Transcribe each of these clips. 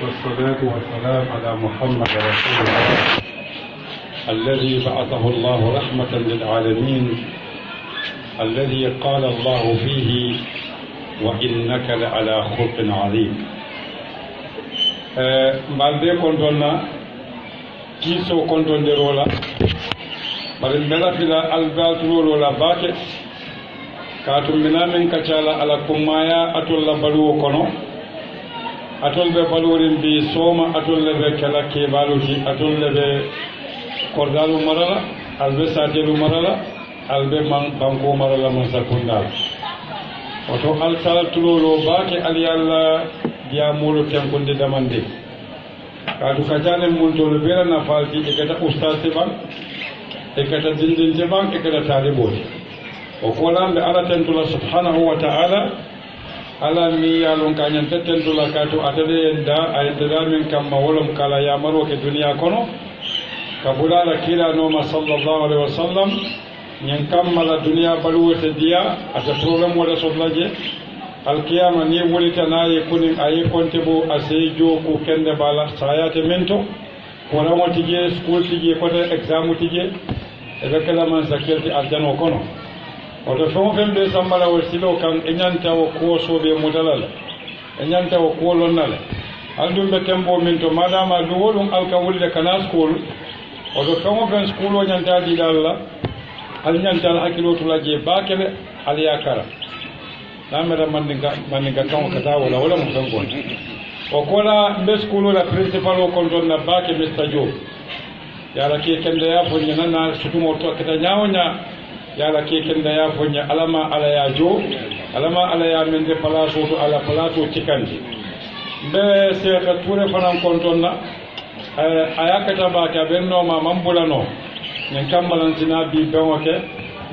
والصلاة والسلام على محمد رسول الله الذي بعثه الله رحمة للعالمين الذي قال الله فيه وإنك لعلى خلق عظيم. مالبي كونتونا كيسو كونتون دي رولا بل ملافلا البالترو لا باكي كاتو منامن كتالا على كمايا أتول بلو كونو أتول ببلورين بي سوما أتول بكلا كيبالوتي أتول بكوردالو مرلا ألبي ساتيلو مرلا ألبي بانكو مرلا من سكوندال oto alsala tulolo baake aliyalla diyamolo tenkonde damande kaatu kajane multolo bela na falti e kata ustase ban e kata dindinte ban e kata taliboti o kolambe ala tentula subhanahu wa ta'ala ala mi yalon kanyan tentula kaatu atade da ayda min kamma wolom kala ya maro ke duniya kono kabulala kila no sallallahu alaihi wasallam ñen kammala duniya baluwote diya ata problème wala sotlaje alkiyama ni wolitanaye kunin ayi konte bo a seejo ko kende bala sayate mento koramo tije school tije kote examu tije ebe kala man sakirti aljano kono oto fon fembe sambala wo silo kan enyanta wo ko sobe modalal enyanta wo ko lonnal aldumbe tembo mento madama du wolum alka wolde kana school oto fon fen school o nyanta di dalla alñantal hakkilotu lajje bakele aliyakara namera mandinga kan kata wala mo tan gon o kola be school la principal o kon don na bake Mr. Joe yala ke kende ya fo nyana na sutumo to kata nyawonya yala ke kende ya fo nya alama ala ya jo alama ala ya men de palaso to ala palaso tikandi be se ka toure fanan kon don na ayakata bake benno ma mambulano ñen kambalantina bi beŋoke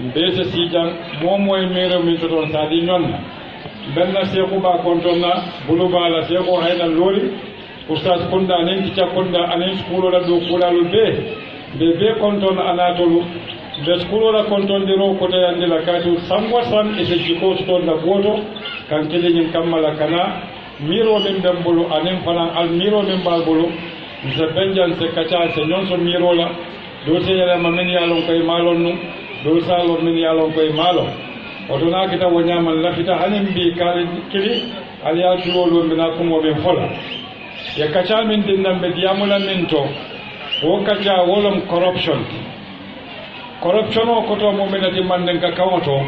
mbese sijan momoye mere min soton sadi ñonna benna seku ba kontonna bulubala seko hayna lori oustaz kunda nen tica kunda anen skulola do kulalu be kontonna anatolu be skulola kontondiro koteyandila katu samwa sam ese jiko sotonda goto kan kele ñen kammala kana miro min bembulu anen fanan al miro min balbulu se benjan se kaca se ñon so miro la do seyala mamen yalon koy malon nu do salo men yalon koy malon odona kita wonyama lafita hanim bi kala kili aliya tuwolo mina kumo be fola ya kacha min dinnan be diamula minto o kacha wolom corruption o koto mo menati manden ka kawoto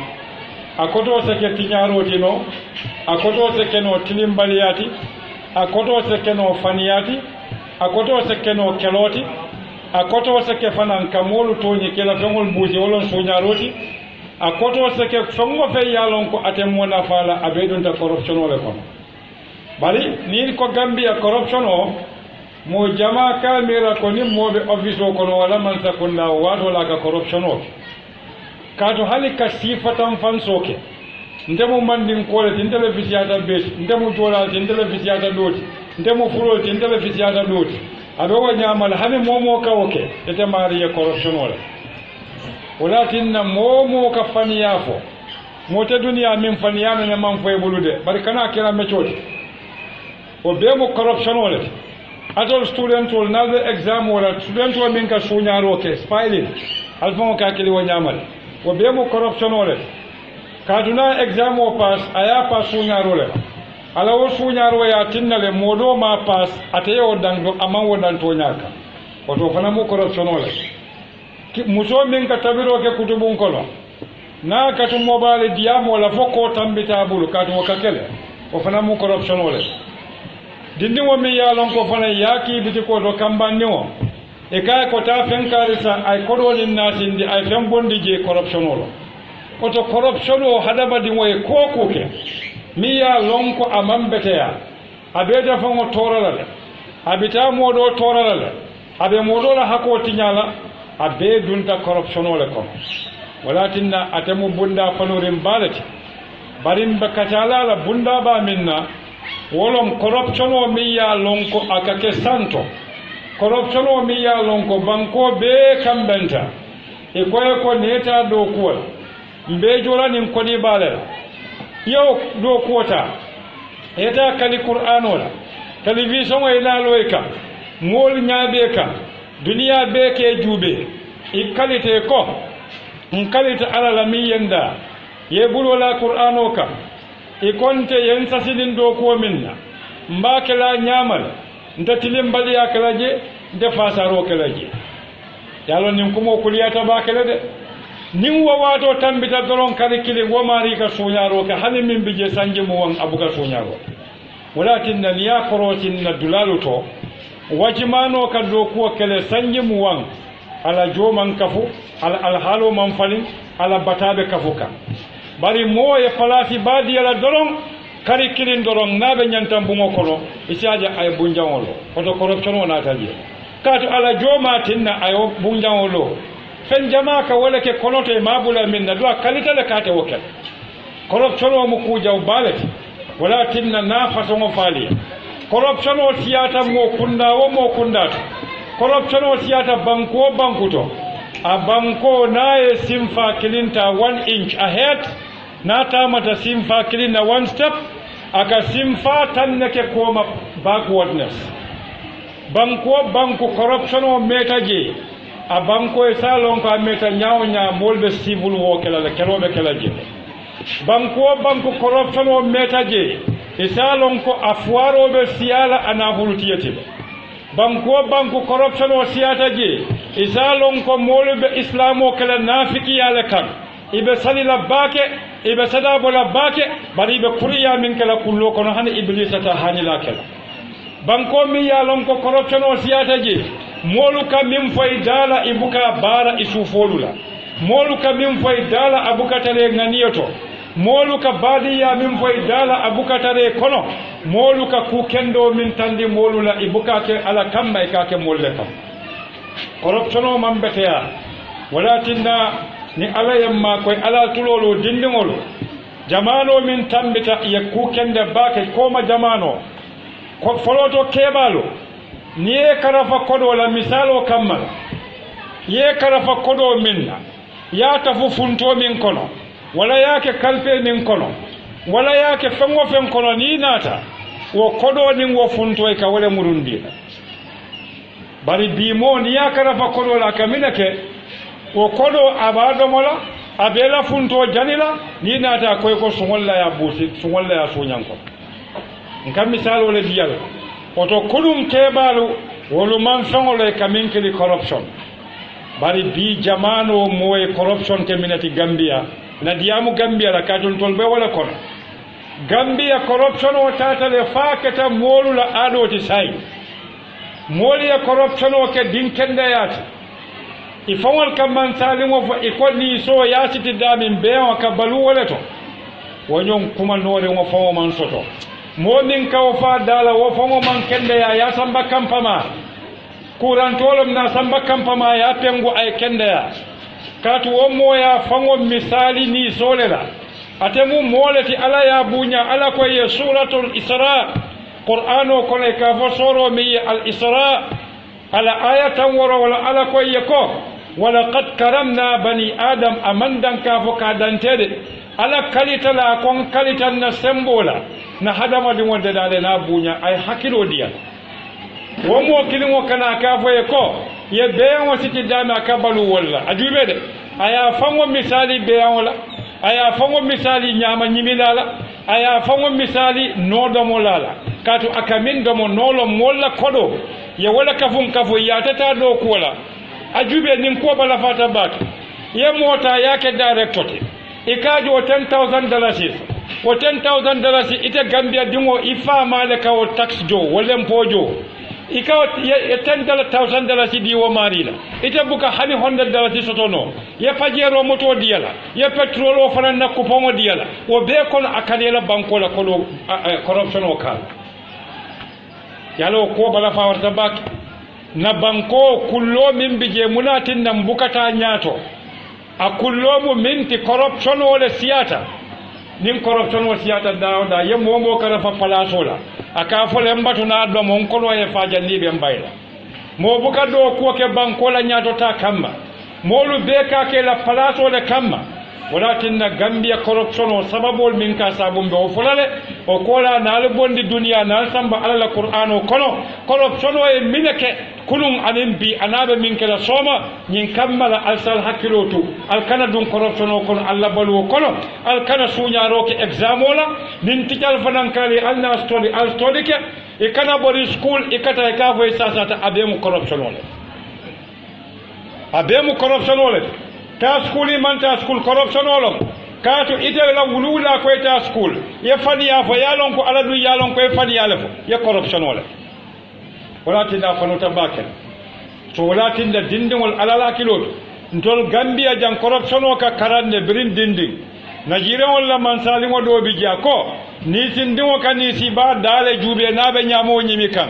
akoto seke tinyaro tino akoto seke no tilimbaliyati akoto seke no faniyati akoto seke no keloti akoto seke fanan kamolu toñi kela fengol buuji wolon soñaroti akoto seke fengo fe yalon ko atemmo nafala abedunta corruption ole kono bari ni ko Gambia corruption o mo jama kamera ko ni mobe office o kono wala man sakunda wato la ka corruption o kato halika sifatan fansoke ndemo mandin kole tin televisiata bes ndemo jola tin televisiata doti ndemo fulo tin televisiata doti abe wanyamal hane momo ka oke ete mariya corruption wala tinna momo ka faniyafo mote duniya min faniyana ne man foy bulude bari kana kira mechoti o be mo corruption wala atol student wol nalbe exam wala student wol min ka sunyaro ke spailing alfon ka kili wanyamal o be mo corruption wala kaduna exam o pass aya pass sunyaro le ala wo suñaaro ya tinnale modo ma pass atayo dango aman wodan to nyaka oto fana mo corruption wala muso min ka tabiro ke kutubun kono na katu mobile diamo la foko tambita bulu katu wakakele o fana mo corruption wala dindi wo mi yalon ko fana yaki biti ko do kambanni wo e kay ko ta fen karisa ay kodolin nasindi ay fen bondi je corruption wala oto corruption o hadaba di moy kokuke mi ya lonko amambeteya abeta fango torala abita modo torala abe modo la hako tinyala abe dunta corruption ole ko walatinna atemu bunda fanurim balati barim bakatala la bunda ba minna wolom corruption o mi ya lonko akake santo corruption o mi ya lonko banko be kambenta e ko neta do kuwal mbe jola nin koni balala yow do kota eta kali qur'an wala télévision e laaloy ka moolu ñaabe ka duniya be ke juube i qualité ko n qualité ala la mi yenda ye bulola qur'ano ka i konte yen sasidin do ko minna mbake la ñaamal nta tilimbaliya kala je nte fasaro kala je yalo nin kumo kuliyata ba kala de nin wawato tambita doron kari kili wo mari ka suñaro ka hani min bije sanji mu wan abuka suñaro walakin na niya korotin na dulalu to wajimano ka do kuwa kele sanji mu wan ala joman kafu ala alhalo man falin ala batabe kafuka bari mo ye palasi badi ala doron kari kilin doron nabe nyantam bungo kono isiaja ay bunjawolo oto corruption wona taji kaatu ala joma tinna ayo bunjawolo fen jama ka wala ke konoto e mabula minna do kalita le kate wokel corruption o mu kujaw balati wala tinna na façon o faali corruption o tiyata mo kunda wo mo kundata corruption o tiyata banko bankuto a banko na e simfa kilinta 1 inch ahead na tamata simfa kilina 1 step aka simfa tan neke koma backwardness banku corruption o metaje a banko e salon ko meta nyawnya molbe civil wo kala kerobe kala je banku corruption o metaje e salon ko afwaro be siala ana hulutiyete banku corruption o siata je e salon ko molbe islamo kala nafiki yala kan ibe salila bake ibe sada bola bake bari ibe kuriya min kala kullo kono hani iblisa ta hani la kala banko mi yalon ko corruption o siyata je moluka min fay dala ibuka bara isufolula moluka min fay dala abuka tare nganiyoto moluka badiya min fay dala abuka tare kono moluka ku kendo min tandi molula ibuka ke ala kamba ka ke molle kam corruption o mambeteya walatinna ni ala yamma koy ala tulolo dindingolo jamano min tambita ye kukende bake koma jamano ko foloto kebalo ni e karafa kodo la misalo kammala ye karafa kodo minna ya tafu funto min kono wala yake kalpe min kono wala yake fengo fen kono ni nata wo kodo nin wo funto e ka wala murundina bari bimo ni ya karafa kodo la kaminake o kodo abadomola abela funto janila ni nata koy ko sungolla ya busi sungolla ya sunyanko ngam misalo le diyal oto kulum kebalu wolu man fangole kaminkili corruption bari bi jamano moy corruption keminati Gambia na diamu Gambia la katul tolbe wala kono Gambia corruption o tatale fakata molu la adoti sai moli ya corruption o ke dinkende yati ifawal kamman salimo fo ikonni so yasiti damin be o ka balu wala to wonyon kuma nore mo fawo man soto momin ka fa dala wo fawo man kende ya samba kampama kuran tolom na samba kampama ya pengu ay kende ya katu wo moya fawo misali ni solela atemu moleti ala ya bunya ala ko ye suratul isra qur'ano ko le ka fo soro mi al isra ala ayatan wala ala ko ye ko ولقد كرمنا بني آدم أمندن كافو كادانتيد على كاليتا لا كون كاليتا نسمبولا نهدم دي ونده دالنا بونيا أي حكيلو ديال ومو كلمو كنا كافو يكو يبيان وسيتي دانا كبالو ولا أجوبة دي أيا فانو مثالي بيان ولا أيا فانو مثالي نياما نيميلالا أيا فانو مثالي نودمو لالا كاتو أكامين دمو نولو مولا كودو يولا كفون كفو ياتتا دو كولا ajube nin ko bala fata bak ye mota yake directote ikaji o $10,000 o $10,000 ite Gambia dingo ifa male ka o tax jo wala mpojo ikaw $10,000 di wo marila ite buka hani $100 sotono ye pajero moto diala ye petrol o fana na coupon diala o be kon akalela banko la ko corruption o kala yalo ko bala fa warta bak na banko kullo min bije munatin nan bukata nyato a kullo mu minti corruption wala siyata nin corruption wala siyata da ye momo kala fa palaso la aka fo le mbatu na do mon kono e fa jandi be mbayla mo buka do ko ke banko la nyato ta kamma molu be ka ke la palaso le kamma walatinna Gambia corruption o sababol min ka sabumbe o fulale o kola naal bondi duniya naal samba ala Qur'an o kono corruption o e mineke kunun anin bi anabe min kala soma nyin kammala alsal hakilotu alkana dun corruption o kono alla balu kono alkana suñaro ke exam ola nin tijal fanan kali alna study al study ke e kana bori school e kata e ka fo sasata abemu corruption o abemu corruption o ta school manta school corruption olom kaatu ite la wulula ko ta school ye fani ya fa yalon ko aladu yalon ko e fani yala fo ye corruption wala walati da fanu tabakel so walati da dindingol alala kilot ntol Gambia jan corruption o ka karande birin dinding Nigeria wala mansali mo do bi jako ni sindimo kan ni siba dale jube nabe nyamo nyimi kan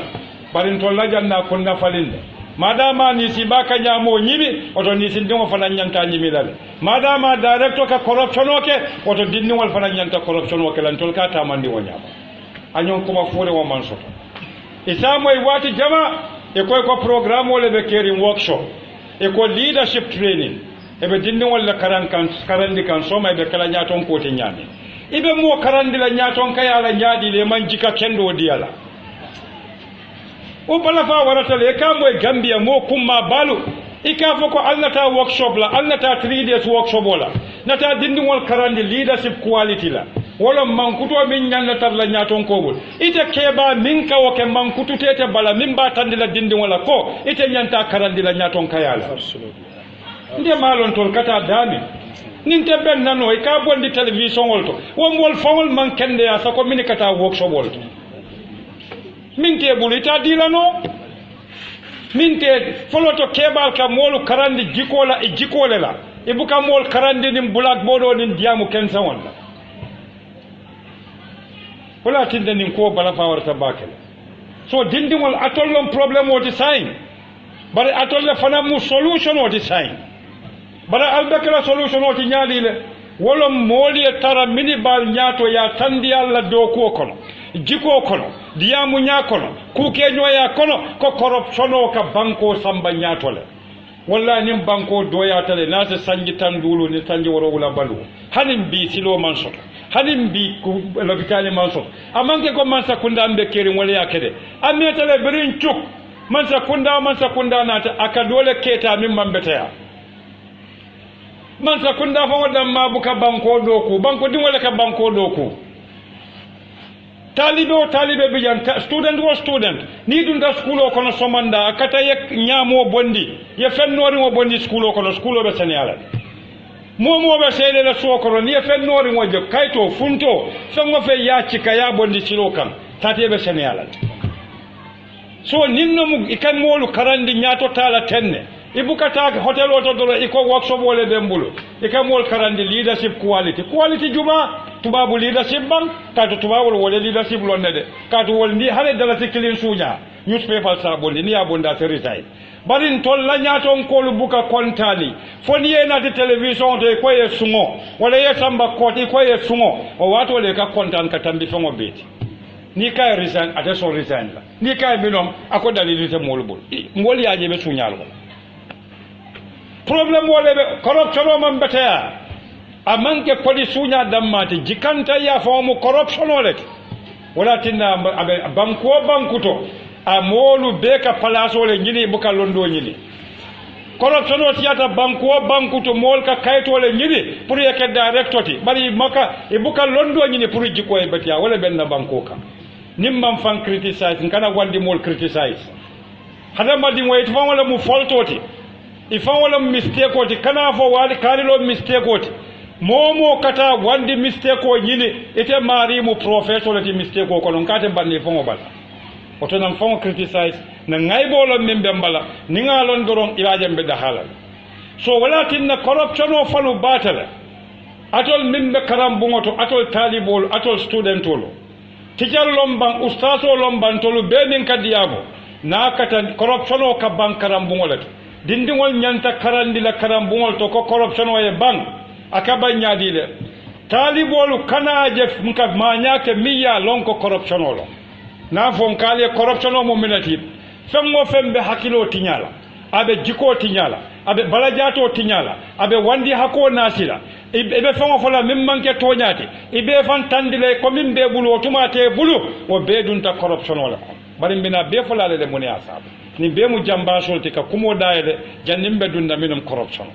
barin tol la janna kunna falinde madama ni sibaka nyamo nyimi oto ni sindingo fana nyanta nyimi dal madama director ka corruption oke oto dinni fana nyanta corruption oke lan tol ka tamandi wonyama anyon kuma fure wo mansoto isamo e wati jama e ko programme wala be kering workshop e ko leadership training e be dinni wala karandi kan soma e be kala nyaton ko te nyami ibe mo karandi la nyaton kayala nyaadi le manjika kendo diala o bala fa warata le ka moy Gambia mo kumma balu ika foko alnata workshop la alnata 3 days workshop wala nata dindingol karandi leadership quality la wala mankuto min nyanda tar la nyaton kobul ite keba min ka woke mankuto tete bala min ba tandila dindingola ko ite nyanta karandi la nyaton kayala nde malon tol kata dami nin te ben nano e ka bondi television wolto wo mol fawol man kende ya sako min kata workshop wolto min te bulita dilano min te foloto kebal ka molu karandi jikola e jikole la e buka mol karandi nim bulak bodo nin diamu kensa wonna wala tinde nin ko bala fa warta bakele so dindingol atollon problem o design bare atolle fana mu solution o design bare albekala solution o ti nyaali le wolo moli e tara minibal nyaato ya tandi alla do ko kono jiko kono diamu nya kono kuke nyoya kono ko corruption o ka banko samba nyaato le walla nim banko doya tale na se sanji tandulu ni sanji woro wala balu hanim bi silo manso hanim bi ku lobitali manso amanke ko mansa kunda ambe keri wala yakede amne tale birin cuk mansa kunda nata akadole keta min mambetaya mansa kunda fa wadam mabuka banko doku banko dingole ka banko doku talibe bijan student ni dunda school o kono somanda akata yek nyamo bondi ye fennori mo bondi school o kono school o be senala momo be sede la sokoro ni ye fennori mo je kayto funto fengo fe yaci ka ya bondi silo kan tate be senala so ninno mu ikan molu karandi nyato tala tenne ibukata hotel oto dolo iko workshop wole bembulu ikamol karandi leadership quality juma tubabu leadership bang kato tubabu wole leadership londe kato wol ni hale dala sikilin sunya newspaper sabondi ni abonda seritai barin tol la nyaton ko buka kontali foni ena de television de ko ye sungo wala ye samba koti ko ye sungo o wato le ka kontan ka tambi fongo beti ni kay resign ate so resign la ni kay binom ako dalili te molbul ngol yaaje be sunyal ko problem wala be corruption o man betaya amanke kodi sunya dammati jikanta ya famu corruption wala wala tinna bankuto amolu beka palaso le nyini buka londo nyini corruption o tiata bankuto mol ka kayto le nyini pour yeke directoti bari maka e buka londo nyini pour jiko e betia wala benna bankoka nimman fan criticize kana wandi mol criticize hada madi mo itfa wala mu foltoti ifa wala mistake oti kana fo wali karilo mistake oti momo kata wandi mistake o nyini ite mari mu professor ti mistake ko non kate banni fongo bala oto nan fongo criticize na ngaybolo membe mbala ni ngalon doron ilaje mbeda halal so wala tinna corruption o falu batala atol membe karam bungoto atol talibol atol studentolo tijal lomban ustaso lomban tolu be min kadiyabo na kata corruption o ka bankaram bungolati dindingol nyanta karandi la karambungol to ko corruption o e bang akaba nyaadile talibolu kana je mka manyake miya lonko corruption o lo na fon kale corruption o mo minati femmo fembe hakilo tinyala abe jiko tinyala abe balajato tinyala abe wandi hako nasila ibe fon fola min manke toñati ibe fan tandile ko min be bulu otumate bulu o be dunta corruption wala bari mbina be fola le moni asabu ni be mu jamba solti ka kumo dayede jannimbe dunda minum corruption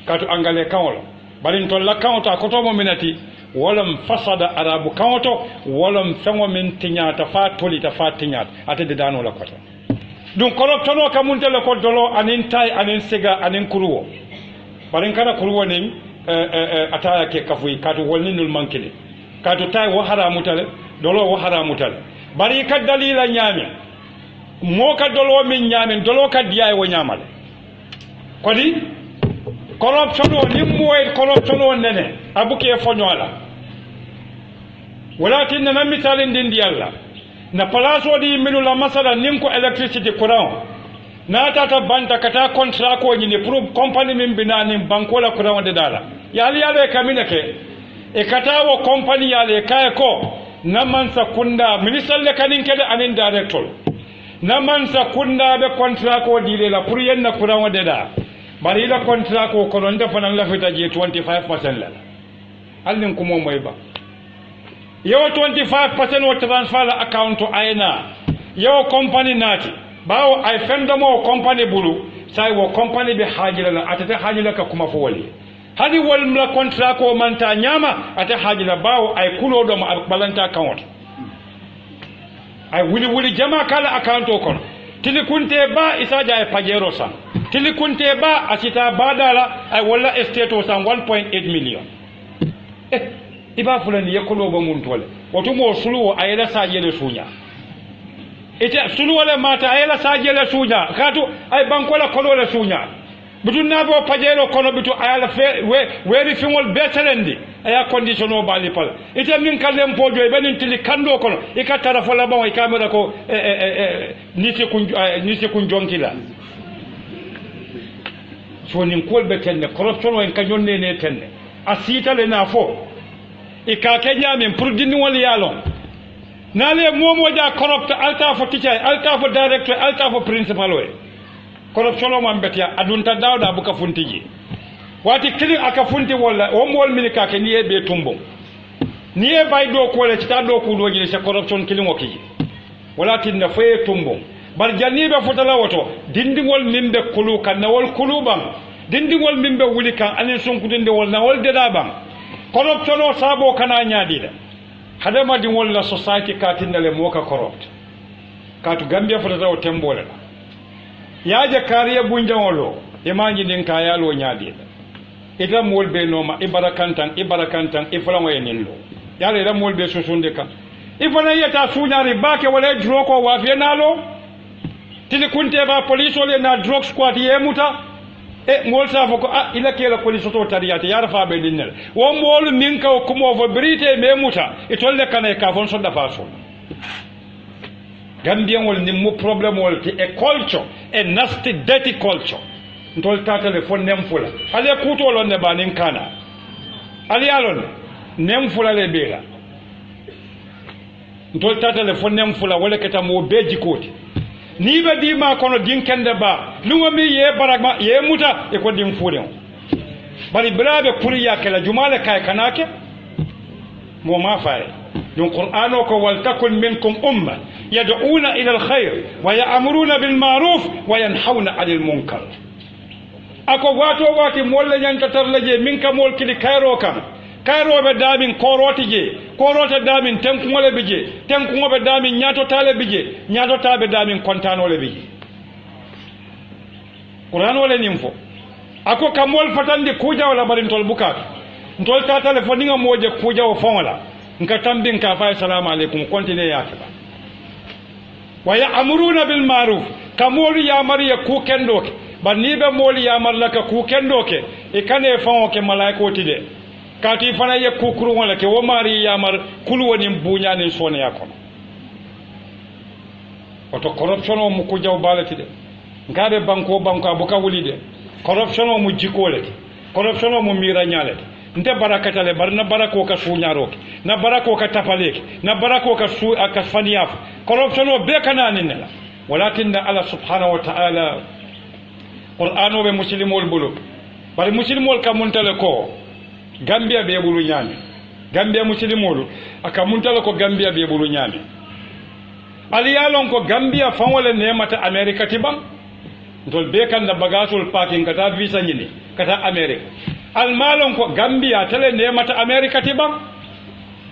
katu angale kawlo bari to la kawta ko to mo minati wolam fasada arabu kawto wolam fengo min tiñata fa tolita fa tiñata atede dano la kota dum corruption o kamuntele ko dolo anin tay anin siga anin kuruwo bari kana kuruwo nin ataya ke kafuyi katu wolni nul mankile katu tay wo haramutale dolo wo haramutale bari ka dalila nyami mo ka dolo min nyami dolo ka diay wo nyamale kodi corruption o ni moy corruption o nene abuke fonyola walakin na misalin din di Allah na palaso di minu la masala nin ko electricity courant na tata banta kata contrat ko ni pour company min binani banko la courant de dala yali yale kamina ke e kata wo company yale kay ko na man sakunda minister le kanin kede anin director na man sakunda be contrat ko dile la pour yenna courant de da bari la contrat ko ko non defa la fita je 25% la alnin ko mo moy ba yo 25% wo transfer la account ayna yo company nati bawo ay fendamo company bulu sai wo company be hajila la atata hajila ka kuma fo wali hadi wal mla contrat ko manta nyama ata hajila bawo ay kulo do ma balanta account ay wuli jama kala account ko tili kunte ba isaja ay pajero san tili kunte ba asita badala ay wala estate o san 1.8 million iba fulani yakulo ba mun tole wato mo sulu ayela sajele sunya ite sulu wala mata ayela sajele sunya katu ay bankola kono la sunya bitu nabo pajelo kono bitu ayala fe weri fingol betelendi aya condition o bali pala ite min kalem pojo e benin tili kando kono ikatara fola bon e camera ko nisi kun jonkila so nin kolbe tenne corruption o en kanyonne ne tenne asita le na fo ika kenya min pour dinni wal yalon nale momo ja corrupt alta fo teacher alta fo director alta fo principal we corruption o man betia adunta dawda buka funtiji wati kili aka funti wala o mol min ka ke niye be tumbo niye bay do ko le ta do ko do se corruption kili ngoki wala tinna faye tumbo bar janibe fotala woto dindingol min be kulu kan wal kuluban dindingol min be wuli kan anin sunkudinde wal na wal deda ban corruption o sabo kana nyaadida hadama di wala society katinale moka corrupt katu gambia fotata o tembole yaaje kariya bunjawolo imanji din kayalo nyaadida ita molbe noma ibarakantan ifalango yenillo yale ida molbe susunde kan ifana yeta sunyari bake wala droko wafiye nalo tili kunte ba police ole na drug squad yemuta ngol safo ko ila kela police to tariyati yara fa be dinnel wo mol min ka ko mo brite memuta itolle kana ka fon so da faso gambien wol ni mo problem wol ti e culture e nasty dirty culture ntol tatale fon nem fula ale kuto lon ne banin kana ali alon nem fula le bela ntol tatale fon nem fula wala keta mo beji koti ni be di ma kono din kende ba lungo mi ye baragma ye muta e ko dim fude bari brabe kuriya kala jumale kay kanake mo ma faare don qur'ano ko wal takun minkum umma yad'una ila alkhair wa ya'muruna bil ma'ruf wa yanhauna 'anil munkar ako wato wati molle nyanta tarlaje min ka mol kili kayro kam kayroɓe damin koroti je korota damin tenkugole ɓe je tenkugoɓe damin ñatotale ɓe je ñatotaɓe damin contanole ɓe je qouranole nin fo ako kamol fatandi kujawla ɓarintol bukatu ntol tatale fo ninga moje kujawo fogola nka tambin ka fay salamu aleykum continue yakeɓa wa ya'muruna bil ma'ruf kamolu yamariye ku kendoke bar ni ɓe mooli yamarlaka ku kendoke e kane fawoke malaikoti de kati fana ye kukuru wala ke wo mari yamar kulu woni bunya ni sone yakono oto corruption o mu ko jaw balati de ngabe banko abuka wuli de corruption o mu jikole corruption o mu mira nyale nte barakatale barna barako ka sunyaro na barako ka tapaleke na barako ka su ka faniyaf corruption o be kanani nela walakin Allah subhanahu wa ta'ala qur'ano be muslimul bulu bari muslimul kamuntale ko gambia be bulu ñaami gambia musilimolu aka muntala ko gambia be bulu ñaami ali yalon ko gambia fawole nemata america tibam ntol be kanda bagasol parking kata visa ñini kata america almalon ko gambia tele nemata america tibam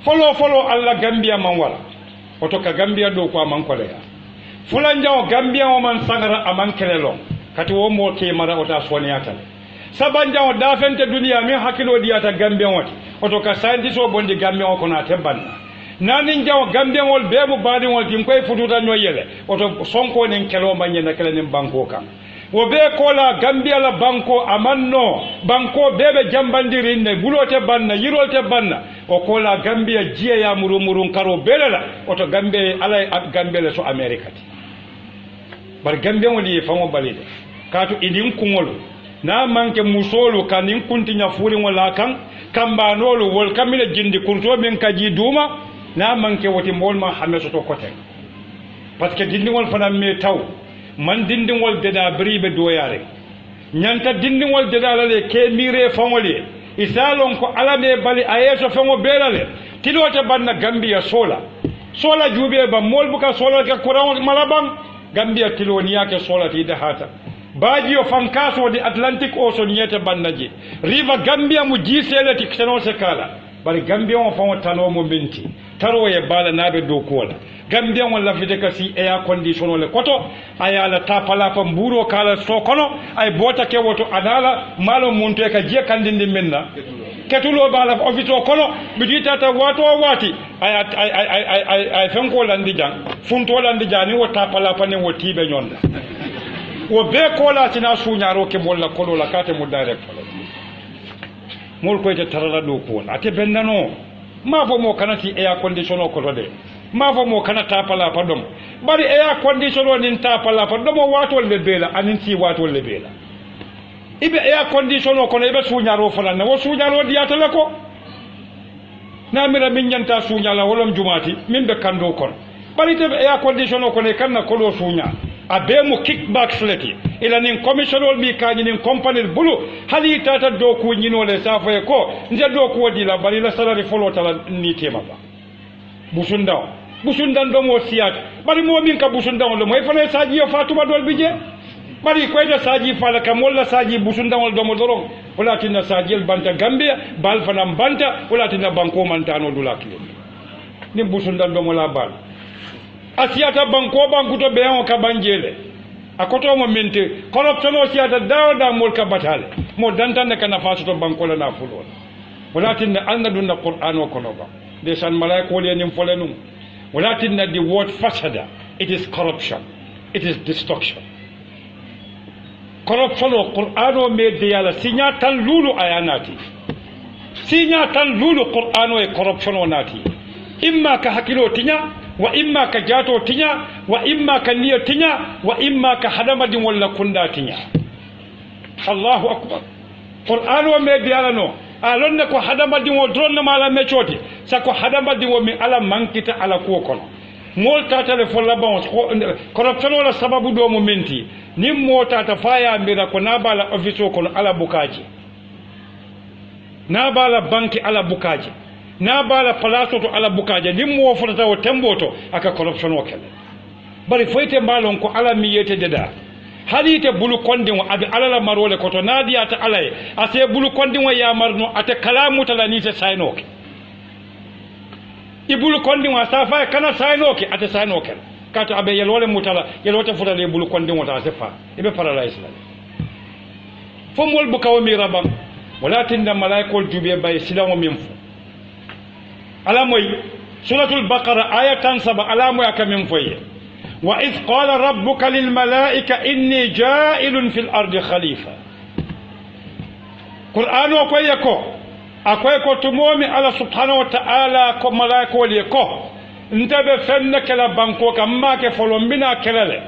folo alla gambia man wala oto ka gambia do ko man koleya fulan jaw gambia o man sangara aman kelelo kati wo mo ke mara ota soniyata saban jaw da fente duniya mi hakilo diyata gambia woti oto ka scientist o bondi gambia o kono tebanna nani jaw gambia wol bebu badi wol tim koy fututa no yele oto sonko nin kelo manyena kele nin banko kan wo be kola gambia la banko amanno banko bebe jambandiri ne bulote banna yirolte banna o kola gambia jiya ya murumurun karo belela oto gambia alay gambia le so america ti bar gambia woni famo balide kaatu idin kungol na manke musolu kanin kuntinya furi wala kan kambanolu wol kamila jindi kurto men kaji duma na manke woti molma hameso to kote parce que dindi wol fana me taw man dindi wol deda bribe doyare nyanta dindi wol deda lale ke mire fangoli isalon ko alame bali ayeso fango belale tilote banna gambia sola jube ba mol buka sola ka kuran malabam gambia tiloni yake sola ti dahata baji o fankaso di atlantic ocean yete bannaji river gambia mu jisele ti keno se kala bari gambia on fango tano mo minti taro ye bala nabe do kola gambia on la fide kasi air condition le koto ayala tapala pa mburo kala so kono ay bota ke woto adala malo munte ka je kandindi minna ketulo bala office o kono bidita ta wato wati ay fanko landi jang funto landi jani wo tapala pa ne wo tibe nyonda wo be kola tina suñaro ke molla kolo la kate mo direct mol ko ite tarala do ko ate bennano ma fo mo kanati air condition ko to de ma fo mo kanata pala padom bari air condition nin ta pala padom wato le bela anin ti wato le bela ibe air condition ko ne be suñaro fala na wo suñaro diata la ko na mira min nyanta suñala wolom jumati min be kando kon bari te air condition ko ne kanna ko lo suña abemu kickback fleti ila nin commissionol mi kaji nin company bulu hali tata do ku nyino le safo ko nje do ku wadi la bari la salary follow tala ni tema ba busundan do mo siyat bari mo min ka busundan lo moy fane saji yo fatuma dol bije bari ko da saji fala kam wala saji busundan do mo dorong wala tinna saji el banta gambia bal fanam banta wala tinna banko mantano dulaki ni busundan do mo la bal asiyata banko to be on ka banjele akoto mo mente corruption o siyata dawda mol ka batale mo dantande kana faso to banko la na fulol walakin anna dunna qur'an o kono ba de san malaiko le nim folenum walakin the word fasada it is corruption, it is destruction. Corruption o qur'an o me de yala sinya tan lulu ayanati sinya tan lulu qur'an o e corruption o nati imma ka hakilo tinya wa imma ka jato tinya wa imma ka niyo tinya wa imma ka hadamadin walla kunda tinya. Allahu akbar. Qur'an wa me biala no alonne ko hadamadin wo drone mala me choti sako hadamadin wo mi ala mankita ala ko kono mol tata le folla bon corruption wala sababu do mo menti nim mo tata faya mbira ko nabala office ko ala bukaji nabala banki ala bukaji na bala palaso to ala bukaje nim mo fota o temboto aka corruption o kele bari foyte mbalon ko ala mi yete deda halite bulu kondin abi ala la marole ko to nadiya ta alaye ase bulu kondin wa ya marno ate kalamu tala ni te saynoke ibulu kondin wa safa kana saynoke ate saynoke kato abe yelwole mutala yelwote futa le bulu kondin wata sefa ibe paralyze la fomol bukawo mi rabam walakin da malaikol jube bay silawo minfu alamoy suratul baqara ayatan 7 alamoy akamin foye wa id qala rabbuka lil malaika inni ja'ilun fil ardi khalifa qur'ano ko yako akoy ko tumomi ala subhanahu wa ta'ala ko malaiko li ko ntabe fenne kala banko kam ma ke folombina kelale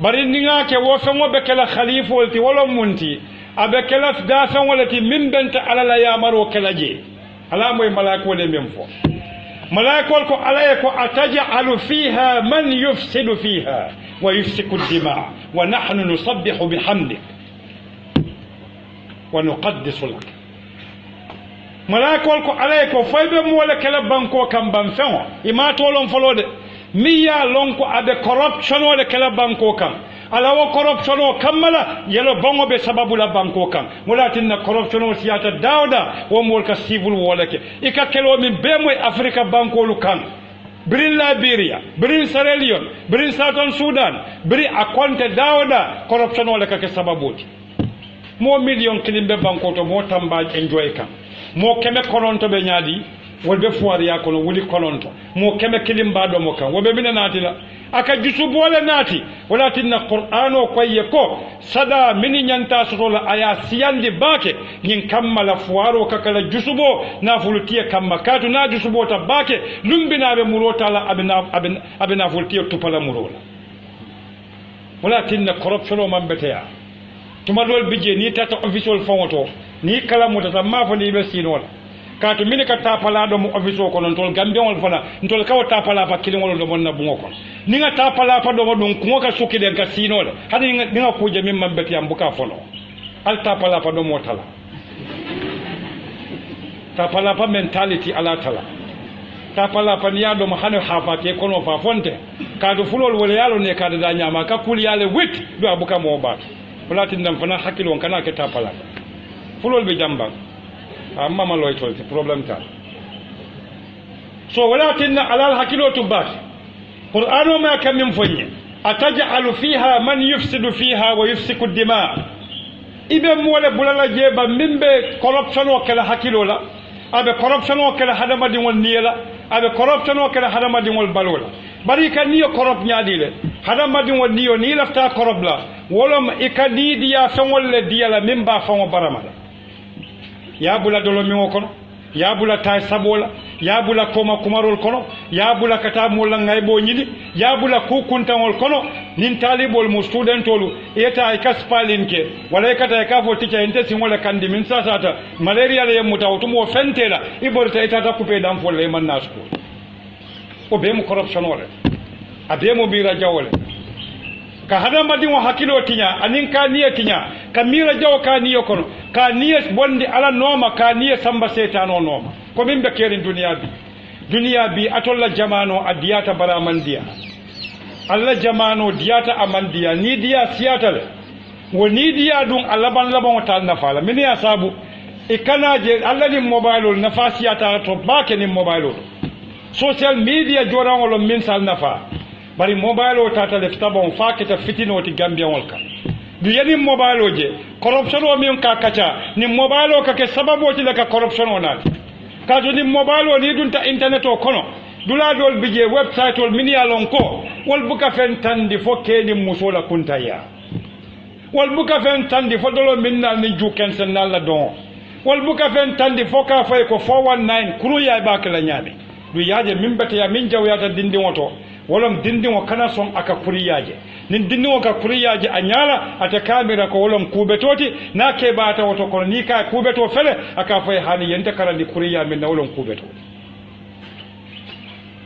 bari ninga ke wo fengo be kala khalifa wolti wolo munti abe kala da fen wolati min benta ala la yamaro kala je ala moy malaiko le mem fo malaiko ko ala ko ataj'alu fiha man yufsidu fiha wa yufsiku ad-dima wa nahnu nusabbihu bihamdik wa nuqaddisu lak malaikol ko alay ko foybe mo wala kala banko kam ban fengo ima tolon folode mi ya lon ko abe corruption wala kala banko kam ala wo corruption o kammala yelo bongo be sababu la banko kam mulatinna corruption o siyata dawda wo mol ka civil wala ke ika kelo min be moy africa banko lu kan birin Liberia birin Sierra Leone birin Southern Sudan biri akonte dawda corruption wala ka ke sababuti mo million kilimbe banko to mo tamba enjoy kam mo keme kononto be nyaadi wolbe fuwari ya kono wuli kononto mo keme kilimba do mo kan wobe mina naati la aka jusu bole naati wala tinna qur'ano koye ko sada mini nyanta sotola aya siyandi bake nyin kammala fuwaro kakala jusubo na fulutiye kamma katu na jusubo ta bake lumbina be murota la abina fulutiye tupala murola wala tinna corruption o mambeteya tuma dol bije ni tata official fongoto ni kala mutata mafo ni be sinola kaatu mini ka tapala do mo office ko non tol gambiol fana ntol kaw tapala pa kilingol do monna bungo ko ni nga tapala pa do don ko ka sukki de ka sinola hadi ni nga ko je min mambeti am buka fono al tapala pa do mo tala tapala pa mentality ala tala tapala pa niya do mo hanu hafa ke kono fa fonte kaadu fulol wala yalo ne kaada da nyama ka kul yale wit do abuka mo ba wala tindam fana hakilo kana ke tapala fulol be jamba amma ma loy tolti problem ta so walakinna alal hakilotu bak qur'ano ma kam min fonye ataj'alu fiha man yufsidu fiha wa yufsiku dima ibe mole bulala jeba mimbe corruption o kala hakilola abe corruption o kala hadama dingol niyela abe corruption o kala hadama dingol balola bari kan niyo corrupt nyaadile hadama dingol niyo ni lafta corrupt la wolom ikadi diya fengol le diya mimba fango baramala ya bula dolo mi kono ya bula tay sabola ya bula koma kumarol kono ya bula kata molla ngaybo nyidi ya bula kukuntangol kono nin talibol mu studentolu eta ay kaspalinke wala kata ka fo tica ente simola kandi min sasata malaria le muta otumo fentela iborta eta ta couper dam folle man nasko o be mu corruption wala abe mo bira jawole ka hadama dingo hakilo tinya anin ka niya tinya ka mira jaw ka niyo kono ka niya bondi ala noma ka niya samba setano noma ko min be kerin duniya bi atolla jamano adiyata baramandiya alla jamano diyata amandiya ni diya siyatale woni diya dun alaban laban tal nafala min ya sabu ikana je alla ni mobile nafasiyata to bake ni mobile social media jorangolo min sal nafa bari mobile o tata le tabon fakita fitino ti gambia wolka du yani mobile o je corruption o min ka kacha ni mobile o ka ke sababu ti le ka corruption o nati ka do ni mobile o ni dunta internet o kono dula dol bije website ol mini alon ko wol buka fen tandi fo ke ni musola kuntaya wol buka fen tandi fo dolo minna ni juken sen nalla don wol buka fen tandi fo ka fay ko 419 kuru ya bakala nyame du yaaje min bete ya min jawyata dindi woto wolom dindingo kana son aka kuriyaje nin dindingo ka kuriyaje a nyala ata kamera ko wolom kubetoti na ke bata woto kono ni ka kubeto fele aka fay hani yente karandi kuriya min na wolom kubeto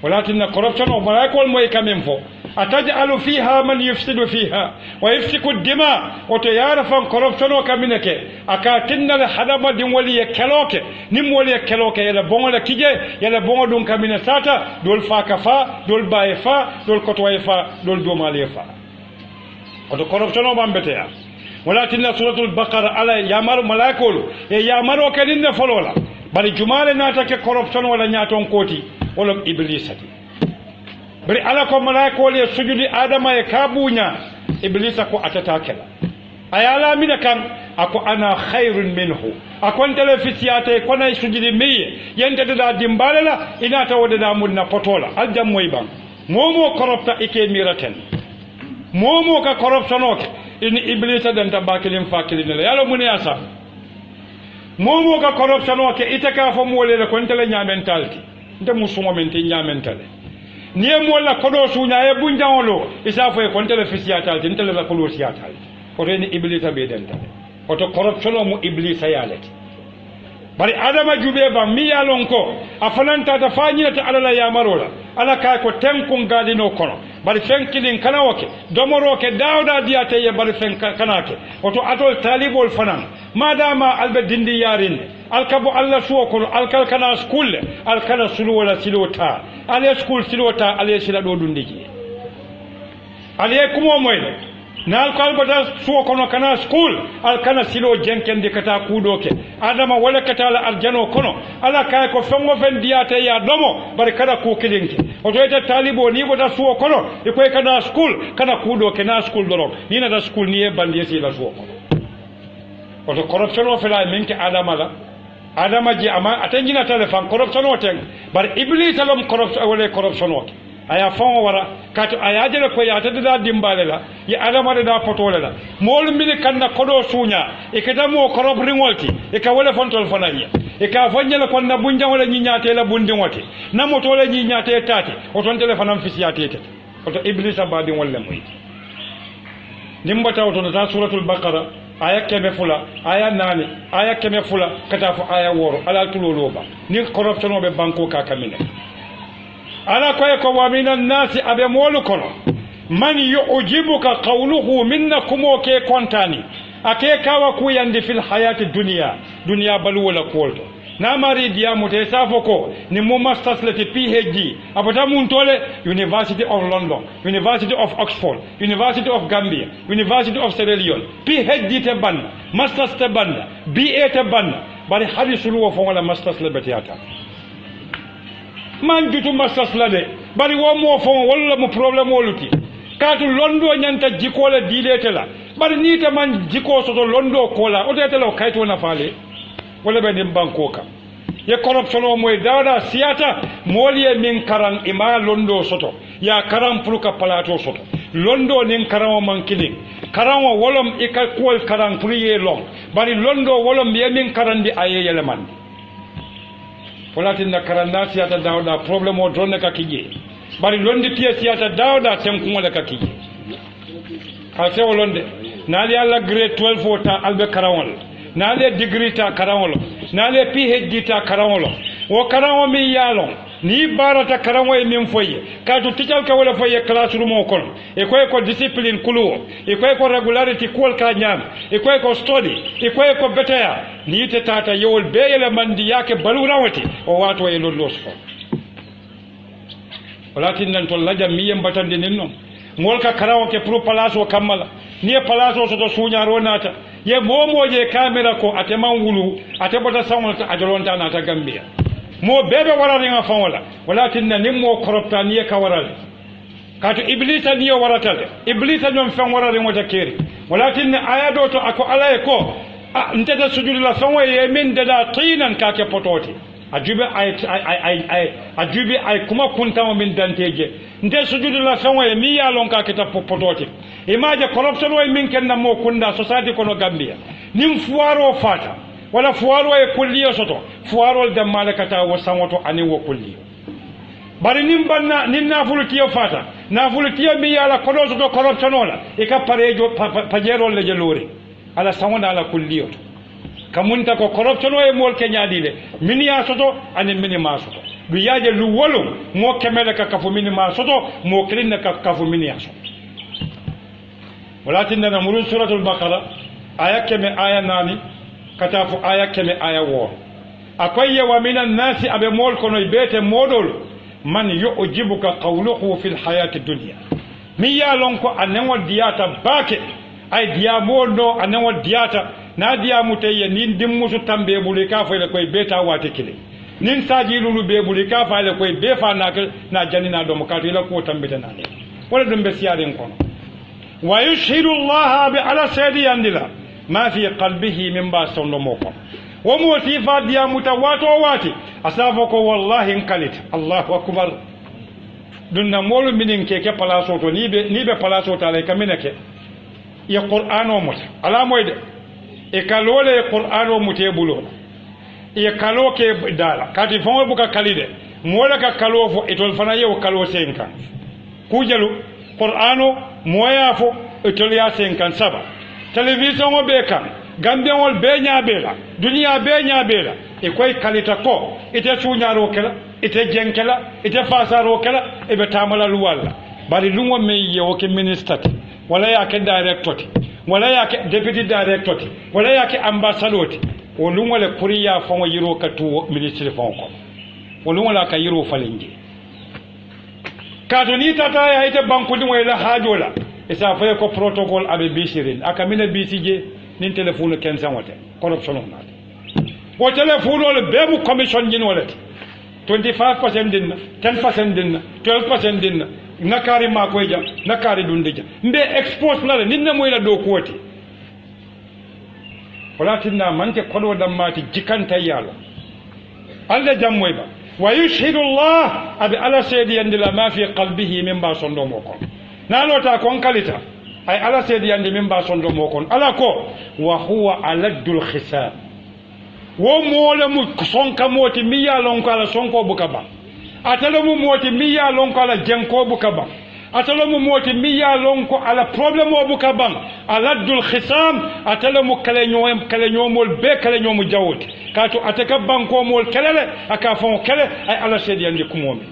walakin corruption o malaikol moy kamem fo ataj'alu fiha man yufsidu fiha wa yafsiku dima oto yara fan corruption o kamineke aka tinnal hadama din wali keloke nim wali keloke yela bongola kije yela bongo dum kamina sata dol fa kafa dol baye fa dol kotwaye fa dol domale fa oto corruption o bambetea walakin suratul baqara ala yamaru malaikol e yamaru kadinne folola bari jumale nata ke corruption wala nyaton koti wolom iblisati bari ala ko malaiko le sujudi adama e kabunya iblisa ko atata kala ayala mina kan ako ana khairun minhu akon telefisiyate ko nay sujudi miye yente da dimbalala ina tawde da munna potola aljam moy bang momo koropta ike miraten momo ka corruption oke ini iblisa den tabakilim fakilin la yalo muni asa momo ka corruption oke itaka fo molele ko ntele nyamentalti nte musumo menti nyaamentale niye molla kodo sunya e bunjangolo isa fo e kontele fisiatal tele la kolo siatal ko reni iblisa be dentale oto corruption mu iblisa yalati bari adama jube ba mi yalon ko afananta ta fanyina ta alala ya marola ala kay ko tenkun gadino kono bari fenkilin kana woke domoro ke dawda diate ye bari fen kanake oto atol talibol fanan madama albe dindi yarin alkabo alla suwo kono alkal kana school alkana sulu wala silota ale school silota ale sila do dundiji ale kumo moyde na alkal bata suwo kono kana school alkana silo jenkendi kata kudoke adama wala kata la arjano kono ala kay ko fengo fen diate ya domo bare kada ku kilinki oto ita talibo ni bota suwo kono e koy kana school kana kudoke na school doro ni na da school ni e bandi sila suwo kono oto corruption o fela minke adama ji ama atenjina telefon corruption o ten bar iblis alom corruption o aya fon wara kato aya jele ko ya tadda dimbale la ya adama da potole la mol mini kanna kodo sunya e kada mo corrupt ringolti e ka wala fon tol fananya e ka fonyela kon na bunja wala nyinyate la bundi ngote na motole nyinyate tati o ton telefon am fisiyate tete oto iblis abadi wala moy nimbata o ton ta suratul baqara aya keme fula aya nani aya keme fula kata fo aya woro ala tuloloba ni corruption o be banko ka kamine ala koye ko wa minan nasi abe molu kono man yu'jibuka qawluhu minnakum o ke kontani ake kawa ku yandi fil hayati dunya balu wala kolto na mari diamu te safo ko ni mo masters le PhD abata mun tole University of London, University of Oxford, University of Gambia, University of Sierra Leone, PhD te banna, masters te banna, BA te banna, bari hadisul wo fonga la masters le betiata man jutu masters la de bari wo mo fonga wala mo problem woluti katu londo nyanta jikole dilete la bari ni te man jiko soto londo kola o tete lo kayto na fale wala be nim banko ka ye corruption o moy dawda siata moliye min karan ima londo soto ya karam puluka palato soto londo nin karan man kilin karan o wolom ika kol karan priye long bari londo wolom ye min karan di aye yeleman wala tinna karan na siata dawda problem o donne ka kije bari londi tiya siata dawda tenku ngole ka kije ha se wolonde nali alla grade 12 wota albe karawol nale degree ta karawol nale PhD ta karawol wo karawo mi yalo ni barata karawo e min foye ka to tical ka wala foye classroom o kon e ko discipline kulu e ko regularity kol ka nyam e ko study e ko betaya ni te tata yewol beyele mandi yake balu rawati o wato e lollo so walakin nan to lajam mi yembatande ninno mol ka karawo ke pro palace o kamala ni palace o so to suñaro nata ye momoje camera ko ateman wulu atebota sawolta ajolonta nata Gambia mo bebe warani nga fawola walakin na nimmo koropta ni ka warale kato iblisa ni waratale iblisa nyom fen warale mo takeri walakin aya do to ako alaye ko nteda sujudu la fawo ye min dada tinan ka ke pototi ajubi ay kuma kunta min danteje nte sujudu la fawo ye mi ya lon ka ke ta pototi imaje corruption way min ken na mo kunda society kono Gambia nim fuaro fata wala fuaro e kulliyo soto fuaro de malakata wo sangoto ani wo kulliyo bari nim banna nin nafulutiyo fata nafulutiyo mi yala kodo soto corruption wala e ka parejo pajero le jelori ala sangona ala kulliyo kamunta ko corruption way mol kenyadile min ya soto ani min ma soto du yaje lu wolo mo kemele ka kafu min ma soto mo klinna ka kafu min ya soto ولكن نمر سورة البقرة آية كم آية ناني كتاف آية كم آية وور أكوية ومن الناس أبي مول كنو يبيت مودول من يعجبك قوله في الحياة الدنيا ميا لونكو أنو دياتا باكي أي ديامونو أنو دياتا نا دياموتي نين دموسو تنبي بوليكا فإلكو يبيتا واتكلي نين ساجيلولو بيبوليكا فإلكو يبيفا نا جانينا دومكاتو إلكو تنبيتا ناني ولا دمبي سيارين كونو ويشهد الله على سيدي عندنا ما في قلبه من باس نموكم وموتيفا ديا متواتو واتي أسافكو والله انكلت الله أكبر دون مول منين كيكي پلاسوتو نيبه پلاسوتا لك منك يا قرآن ومت على مويد إكالولي قرآن ومت يبولون إكالو كي دالا كاتي فنو بكا كاليده مولا كالو فو إتول فنايو كالو سينكا كوجلو قرآنو moya fo etolia 57 television o be kan Gambian wol be nyaabela dunia be nyaabela e koy kalita ko ite suñaro kala ite jenkela ite fasaro kala e be tamala luwalla bari lungo me yewo ke minister wala ya ke director wala ya ke deputy director wala ya ke ambassador o lungole kuriya fongo yiro katu ministre fonko o lungola ka yiro falingi kato ni tata ya ite banku ni wala hajola isa fa ko protocol abe bisirin aka mina bisije nin telephone kensan wote corruption on o telephone le bebu commission jin wala 25% dinna 10% dinna 12% dinna nakari makoy jam nakari dundija mbe expose la ninna moyla do koti walakinna manke kodo dammati jikanta yalo alla jammoy ba wa yushhidu Allah abi ala saydi yandila ma fi qalbihi min ba sondo moko nalota kon kalita ay ala saydi yandi min ba sondo moko ala ko wa huwa aladul khisab wo mole mu sonka moti mi ya lon ko ala sonko bukaba atalo mu moti mi ya lon ko ala jenko bukaba atalo mu moti mi ya lon ko ala problem o bukaba aladul khisam atalo mu kaleño mol be kaleño mu jawoti kato ataka banko mol kelele aka fon kele ay ala sedi yandi kumomi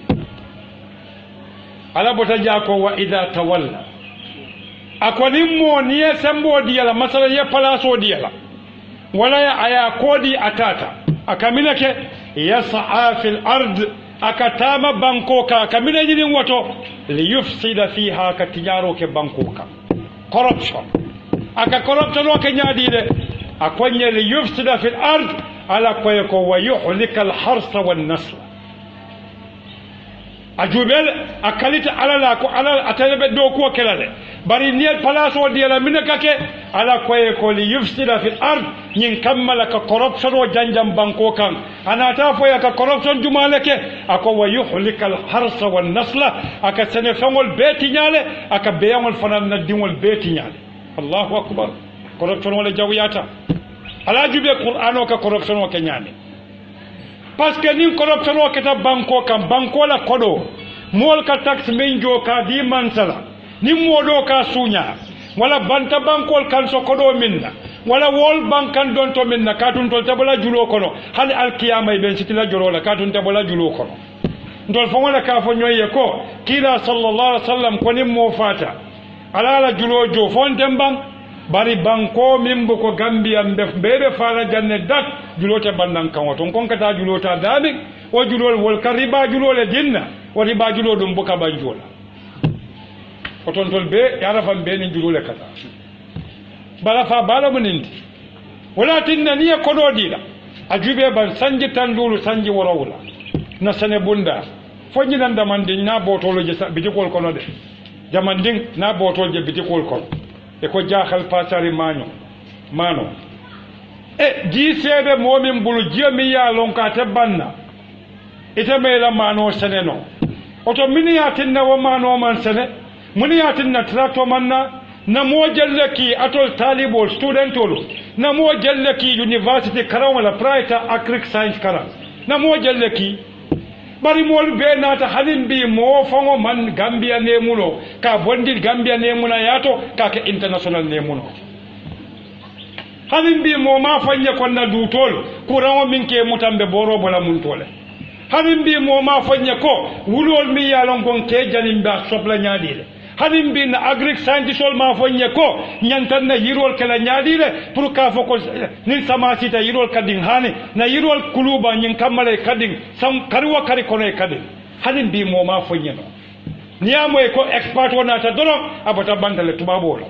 ala bota jako wa idha tawalla akoni mo niye sembo diyala masala ye palaso diyala wala ya aya kodi atata akaminake yas'a fil ard akatama bankoka akamina jinin wato li yufsida fiha katijaro ke bankoka corruption aka corruption o ke nyaadide akonye li yufsida fil ard ala koyko wa yuhlika al harsa wan nasl ajubel akalita alala ko alal atalebe do ko kelale bari niel palaso diala minakake ala koyko li yufsida fil ard nyin kammala ka corruption o janjam banko kan anata foya ka corruption jumaleke ako wa yuhlikal harsa wan nasla aka sene fangol beti nyale aka beyangol fanan na dingol beti nyale Allahu akbar corruption wala jawiyata ala jube qur'ano ka corruption o kenyane parce que nin corruption o keta banko kan banko la kodo mol ka tax menjo ka di mansala nin modo ka sunya wala banta bankol kan so kodo minna wala wol bankan don to minna katun tol tabala julo kono hal alqiyama ben sitila jorola katun tabala julo kono ndol fo wala ka fo nyoye ko kila sallallahu alaihi wasallam ko nim mo fata ala julo jo fontem bang bari banko mimbo ko gambia bebe fara janne dak julote bandan kan wato kon kata julota dami o julol wol kariba julole dinna o riba julo dum buka banjola oton tol be yara fam be ni julole kata bala fa bala munindi wala tinna niya kodo dila ajube ban sanji tandulu sanji worawula na sene bunda fonyi nan damandin na botolo je bitikol kono de jamandin na botol je bitikol kono e ko jaaxal pasari mano e ji seede momin bulu jiyami ya lonka te banna ite mela mano sene no oto mini yatinna wo mano man sene muni yatinna tracto manna na mo jelleki atol talibol studentol na mo jelleki university karam wala private agric science karam na mo jelleki bari mol be nata halin bi mo fango man gambia ne muno ka bondi gambia ne muna yato ka ke international ne muno halin bi mo ma fanye kon na dutol kurango minke mutambe boro bola mun tole halin bi mo ma fanye ko wulol mi yalon gon ke jalim ba sopla nyaadile halin bi na agric scientist ma fanye ko nyantan na yirol kala nyaadile pour ka foko nin sama sita yirol kadin hani na yirol kuluba nyin kamale kadin sam karwa kari kono kadin halin bi mo ma fanye no niamo e ko expert wona ta doro abata bandale tubabo la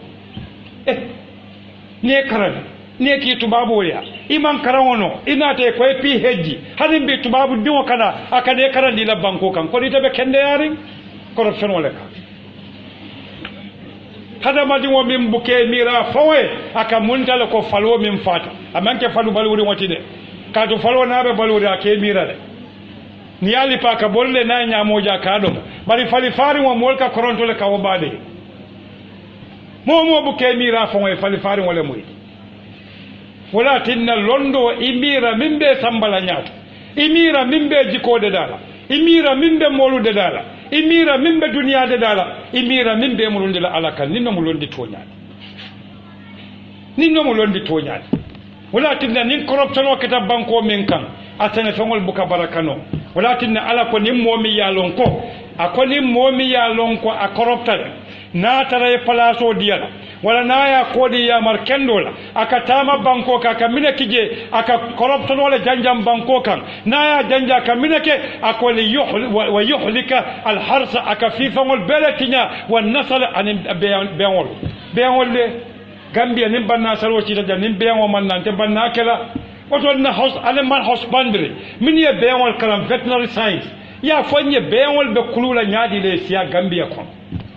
ne karani ne ki tubabo ya iman karawono inate ko PhD halin bi tubabu diwo kana akade karandi la banko kan ko ditabe kende yari corruption wala ka kada madi wo min buke mira fawe aka muntala ko falwo min fata amanke falu baluri wotide ka to falwo nabe baluri ake mira de ni yali pa ka bolle na nyamoja ka do bari fali fari wo molka koronto le ka wobade mo buke mira fawe fali fari wala moy wala tinna londo imira mimbe sambala nyato imira mimbe jikode dala imira mimbe molude dala imira mimbe duniya de dala imira mimbe mulundi la alaka ninno mulundi toñaade wala tinna nin corruption o kita banko min kan asane fengol buka barakano wala tinna ala ko nin momi yalon ko akoni momi yalon ko a corruptale na tara palaso diala wala na ya kodi ya markendola akatama banko ka kamine kije aka corruption wala janjam banko kan na ya janja kamine ke akoli wa yuhlika al harsa aka fifa wal belatinya wan nasal an beawol le Gambia nim banna salo ci da nim beawol man nan te banna kala oto na house animal husbandry min ye beawol kalam veterinary science ya fonye beawol be kulula nyaadi le siya Gambia kon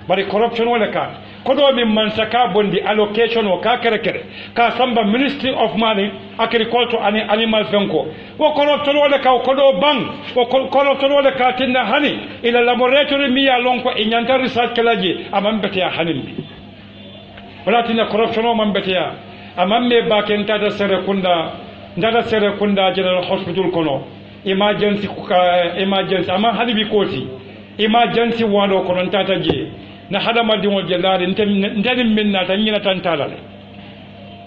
bari corruption wala ka kodo min mansaka bondi allocation o ka kere ka samba Ministry of Money Agriculture and Animal Fenko wo corruption wala ka kodo bang wo corruption wala ka tinna hani ila laboratory mi ya lonko e nyanta research kalaji amambete ya hanin wala tinna corruption o mambete ya amamme ba ken tata sere kunda general hospital kono emergency ama hanibi koti emergency wano kono tata je na hadama diŋol je laari ntenin min naata ñina tantala le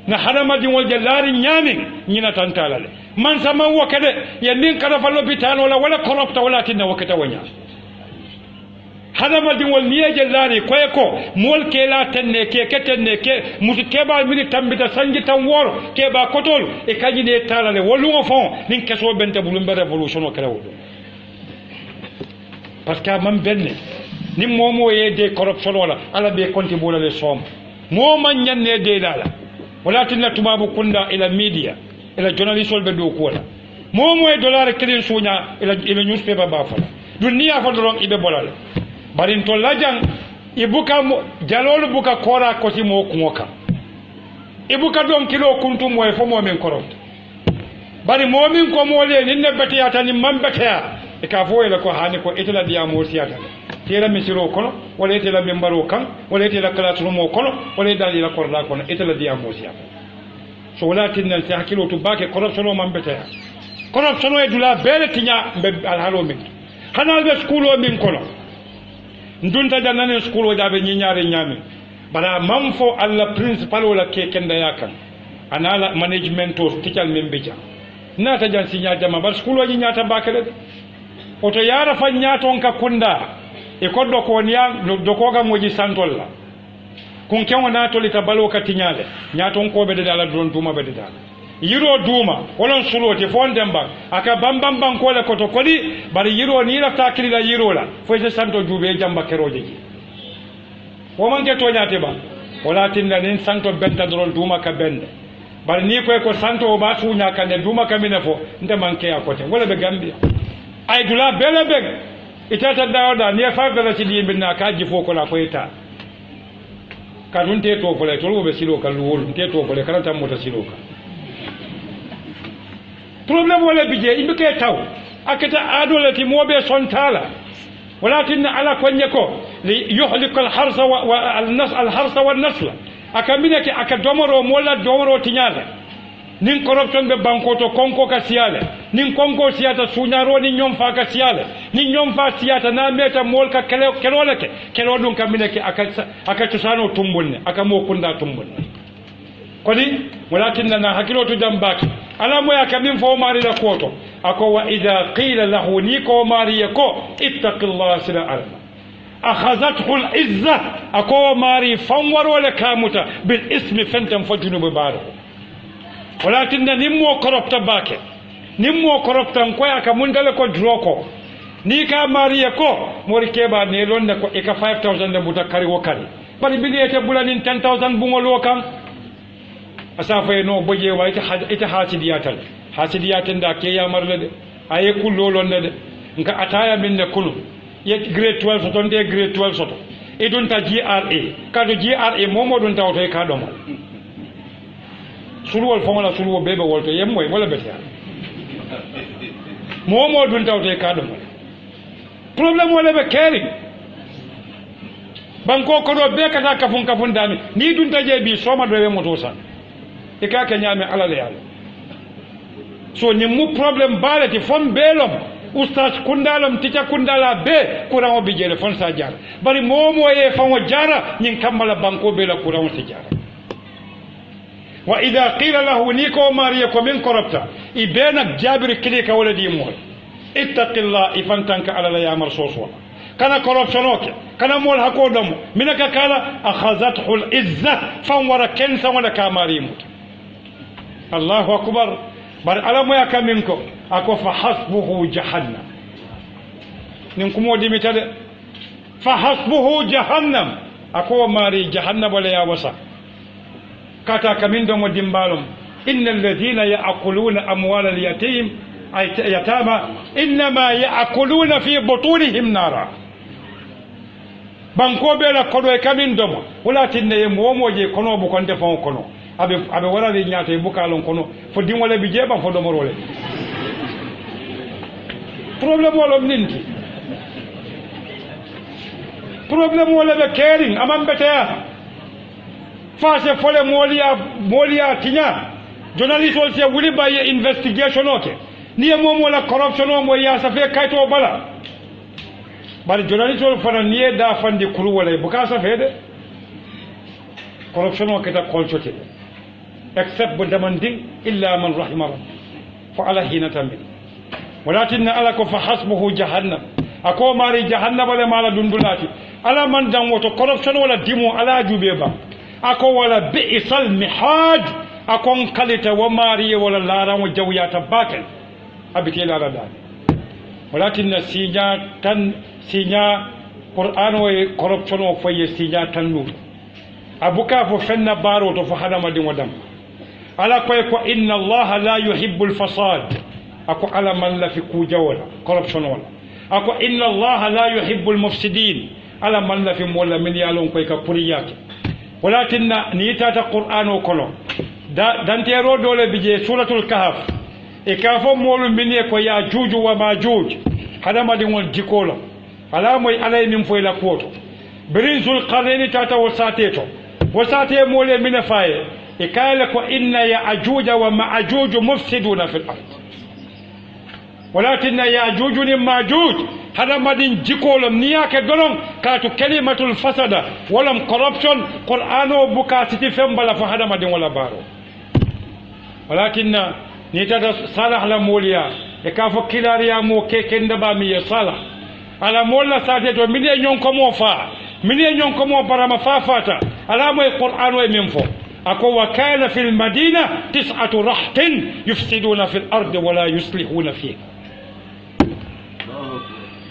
na hadama diŋol je laari ñaamin ñina tantala le man sama woke de ye nin kada fa lopitano la wala koropta wala tinna woketa woña hadama diŋol ni ye je laari koye ko mool ke la tenne ke musu keba mini tambita sanji tan woro keba kotolu e kañine tala le wolluŋo fon nin keso bente bulumbe révolution o kerewo ɗum parce que man benne ni momo ye de corruption wala ala be konti bola le som moma nyanne de dala wala tinna tubabu kunda ila media ila journalist be do ko wala momo e dollar kelin sunya ila newspaper ba fala dunia fa doron ibe bolal barin to lajang ibuka jalolu buka kora ko ti mo kuoka ibuka don kilo kuntu mo e fo mo men corrupt bari mo min ko mo le ni ne betiyata ni man betiya e ka fo ila ko hani ko itala diya mo siyata tela misiro kono wala tela membaro kan wala tela classroom kono wala dal ila korda kono itala diya mosia so wala tinna ta hakilo to bake corruption o mambeta corruption e dula bele tinya be alhalo min hanal be school o min kono ndunta janane school o jabe nyiñare nyami bara mamfo alla principal wala ke kenda yakan anala management o teacher membeja nata jan sinya jama bar school o nyiñata bakale oto yara fa nyaton ka kunda e koddo ko niya doko ga moji santolla kun kenwa na tolita balo katinyale nyaton ko be de dala don duma be de dala yiro duma wolon sulote fondemba aka bambam ko le koto kodi bari yiro ni la takiri la yiro la fo je santo jube jamba keroje ji o man ke to nyate ba wala tinda nin santo benta don duma ka bende bari ni ko santo o ba sunya kan de duma ka minefo nte manke akote wala be Gambia ay dula bele be itata dawda ni fa bela ci di binna ka jifo ko la ko ita ka dun te to ko le to be silo ka luwol te to ko le karanta mota silo ka problème wala bije imbe ke taw akata adolati mobe sontala walakin ala konye ko li yuhlik al harsa wa al harsa wal nasla akamina ke akadomoro mola domoro tinyala nin corruption be banko to konko ka siale nin konko siata sunyaro ni nyom fa ka siale ni nyom fa siata na meta mol ka kelo dun kamine ke aka tusano tumbulne aka mo kunda tumbulne kodi walakin na hakilo to jambaki ala mo ya kamin fo mari la koto ako wa idha qila lahu ni ko mari ko ittaqillaha sila alma akhazathu al-izza ako mari fanwaro le kamuta bil ismi fantam fajunu be baro walakin nimmo koropta bake nimmo koropta ko aka mundale ko droko ni ka mariya ko mori keba ne londe ko e ka 5000 de buta kari wo kari bari biliyete bulanin 10000 bungolo kan asafa no boje wa ita hasidiyatal da ke ya marle de aye kulolon de nka ataya minne kulu ye grade 12 soto de grade 12 soto e don ta GRA kado GRA momo don ta to e ka domal sulwol fongola sulwo bebe wolto yemmoy wala beta momo dun tawte kadum problem wala be keri banko ko do be kata kafun dami ni dun taje bi soma do moto san e ka ka nyame alale yalla so ni mu problem balati fon belom ustaz kundalom tica kundala be kuran bi jere fon sa jar bari momo e fon jara nyin kamala banko be la kuran sa jar وإذا قيل له نيكو ماريكو من كربتا إبينك جابر كليك ولدي مول اتق الله إفنتنك على لا يامر صوصولا kana corruption oke kana mol hakodomo minaka kala akhazathu al-izza fanwara kensa wala kamarimu Allahu akbar bar alamu ya kaminko ako fa hasbuhu jahannam nin kumo dimitade fa hasbuhu jahannam ako mari jahannam wala ya wasa kata kamindo mo dimbalum innal ladhina ya'kuluna amwal al-yatim ay yatama inma ya'kuluna fi butunihim nara banko bela kodo e kamindo mo wala tinne momoje kono bu konde fon kono abe wala li nyaata e bukalon kono fo dimole bi jeba fo do morole problème wala ninti problème wala be caring amam betea face fole molia tinya journalist wol se wuli baye investigation oke ni mom wala corruption o mo ya sa fe kayto bala bari journalist wol fana ni da fandi kuru wala buka sa fe de corruption o keta kolchote except bundamandin illa man rahima fa ala hina tamil walakin alako fa hasbuhu jahannam ako mari jahannam wala mala dundulati ala man dan woto corruption wala dimo ala jube ba ako wala bi'sal mihad akon kalita wa mari wala laran wa jawyata bakal abike la da walakin sinya qur'an wa corruption wa faye sinya tanu abuka fo fenna baro to fo hadama din wadam ala koy ko inna allaha la yuhibbul fasad ako ala man la fi kujawala corruption wala ako inna allaha la yuhibbul mufsidin ala man la fi mola min yalon koy ka puriyake walakin ni tata qur'ano kono dantero dole bije suratul kahf e kafo molu minne ko ya juju wa majuj hadama din won jikola ala moy alay min foy la koto birinzul qarni tata wasate mole min faye e kala ko inna ya ajuja wa maajuj mufsiduna fil ard walakin ya ajuj ni majuj hadama din jikola niyake dolon katu kalimatul fasada walam corruption qur'ano bukati fembala fa hadama din wala baro walakin ni tada salah la moliya e kafo kilariya mo kekende ba mi salah ala molla sate to mine nyon ko mo fa mine nyon ko mo barama fa fata ala moy qur'ano e min fo ako wa kana fil madina 9 rahtin yufsiduna fil ardi wala yuslihuna fiha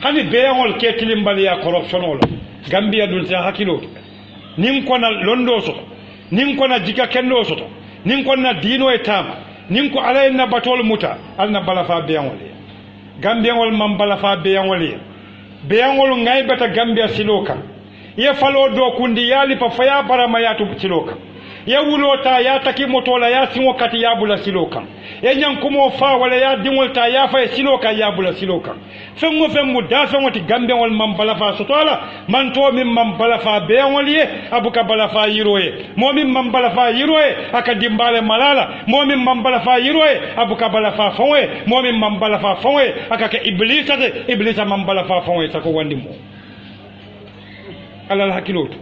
hani beyangol ke tilimbali ya corruption wala gambia dun sa hakilo nin ko na londo so nin ko na jika kendo so nin ko na dino e tama nin ko alay na batol muta alna balafa beyangol gambia wol mam balafa beyangol beyangol ngay bata gambia siloka ye falo do kundi yali pa faya barama yatu siloka ye wulota ya taki motola ya sinwo kati ya bula siloka ye nyankumo fa wala ya dimolta ya fa siloka ya bula siloka fengo dafa wati gambe wal mam balafa sotola man to min mam balafa be waliye abuka balafa yiroye momin mam balafa yiroye aka dimbale malala momin mam balafa yiroye abuka balafa fonwe momin mam balafa fonwe aka ke iblisa mam balafa fonwe sako wandimo alal hakiloto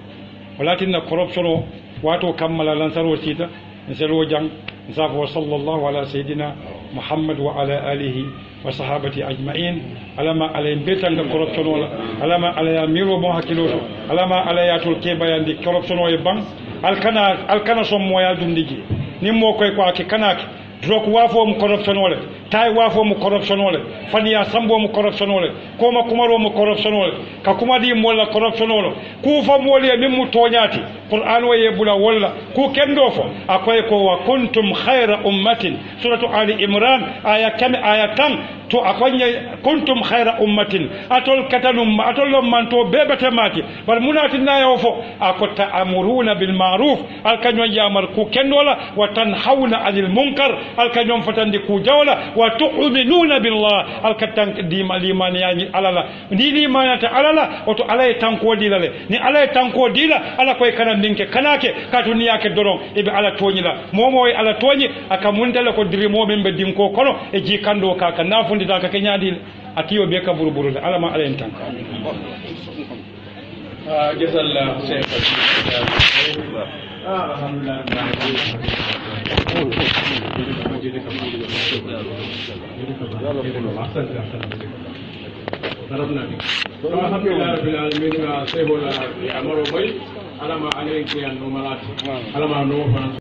walakin corruption wato kammala lansaro sita nselo jang nsafo sallallahu ala sayidina muhammad wa ala alihi wa sahabati ajma'in alama alayhim betanga corruption wala alama alaya miro bon hakiloto alama alayatul kebayandi corruption o e bang alkana som moya dundigi nimmo koy ko ak kanaki drok wafo mu corruption wala tay wafo mu corruption wala faniya sambo mu corruption wala koma kumaro mu corruption wala ka kuma di molla corruption wala ku fa moli min mu toñati qur'an wa yebula wala ku kendo fo akoy ko wa kuntum khayra ummatin suratu ali imran ayatan to akonya kuntum khayra ummatin atol katanum atol manto bebete mati bal munati na yofo akota amuruna bil ma'ruf alkanyo yamar ku kendola wa tanhauna 'anil munkar alkanyo fatandi ku jawla wa tu'minuna billah alkatan di malimani yani alala ni limanata alala oto alay tanko dilale ni alay tanko dila ala koy kanam ninke kanake katuni yake doron ibe ala tonyila momo ala tonyi akamundala ko dirimo membe dinko kono e ji kando kaka nafundi ka kenyadil atiyo be ka buruburu alama ala entan jazalla alhamdulillah tarafna to alhamdulillah rabbil alamin ga sebo la amaro boy alama alen ke an no malati alama no